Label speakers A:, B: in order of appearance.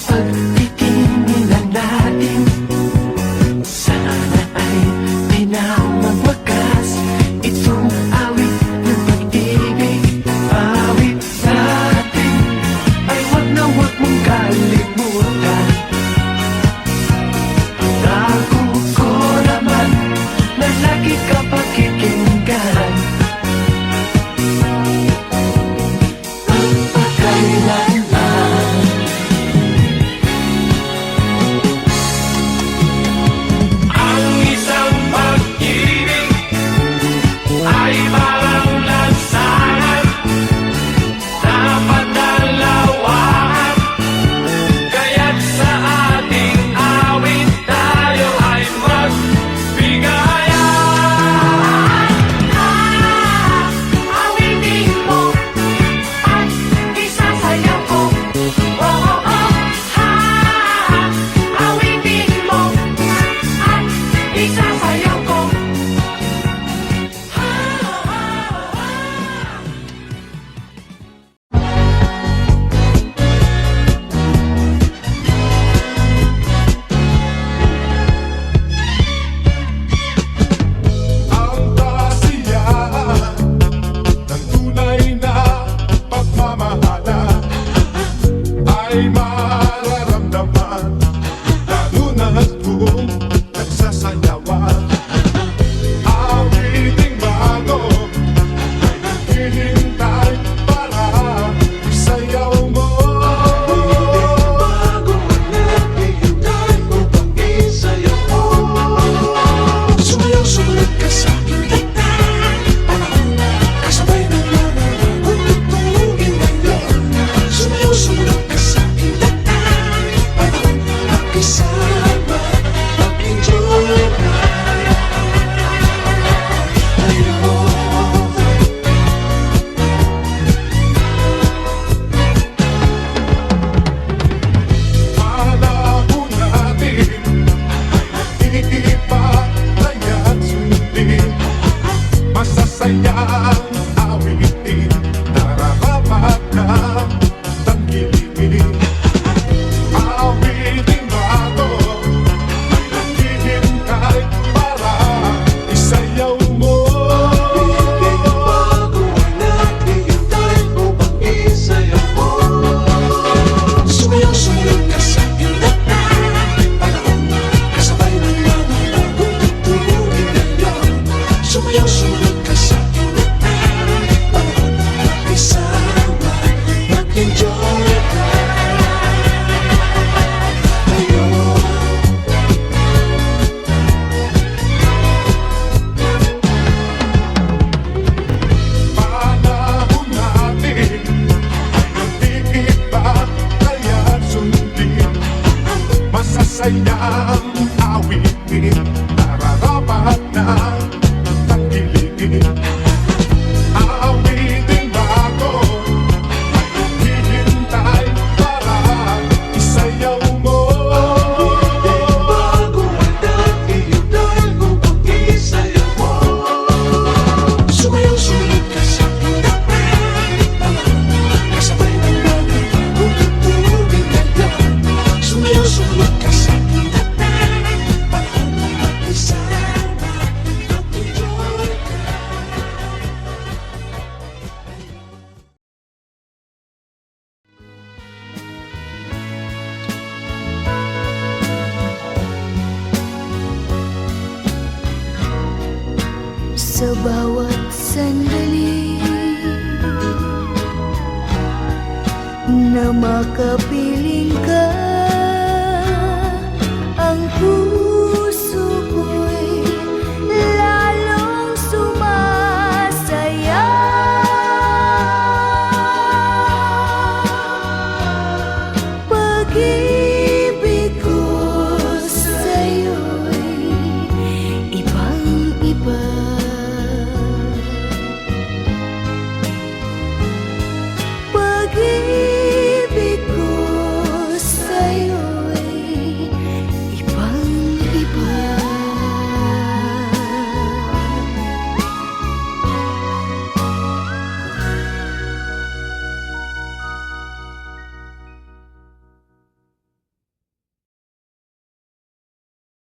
A: pagtitinginan natin, sana ay di na magwakas itong awit ng pag-ibig. Awit natin ay wag na wag mong kalimutan. Tago ko naman na lagi ka pakikinggan. Pagpakailanman ang isang pag-ibig ay parang lansangan, dapat dalawahan. Kaya't sa ating awit tayo ay magbigayan.
B: Awitin mo at isasayaw ko. Oh, oh, oh. Awitin mo at isasayaw ko.
C: Ang kasiyahan ng tunay na pagmamahalan ay mararamdaman, lalo na't kung nagsasayawan. Awiting bago ay naghihintay para isayaw mo. Sumayaw, sumunod ka sa aking dagdag. Kasabay ng mga kung tutugin ngayon. Sumayaw, sumunod ka sa aking dagdag. Panahon magkasama, mag-enjoy ka. Panahon natin ay iipataya at sundin. Masasayang awitin, nararapat na tangkilikin. Awitin bago ay naghihintay para isayaw mo. Awitin bago ay naghihintay upang isayaw mo. Sumayaw, sumunod ka sa aking dagdag. Panahon kasabay ng mga kung tutugin ngayon. Sumayaw, sumunod ka sa aking dagdag. Panahon magkasama, mag-enjoy ka. Ngayon panahon natin ay nag-iipataya at sundin. Masasayang awitin, nararapat na tangkilikin. Awitin bago ay naghihintay para isayaw mo. Awitin bago ay naghihintay upang isayaw mo. Sumayaw, sumunod ka sa aking dagdag. Kasabay ng mga kung tutugin ngayon. Sumayaw, sumunod ka sa aking dagdag. Panahon magkasama, mag-enjoy ka.
B: Sa bawat sandali na makapiling ka,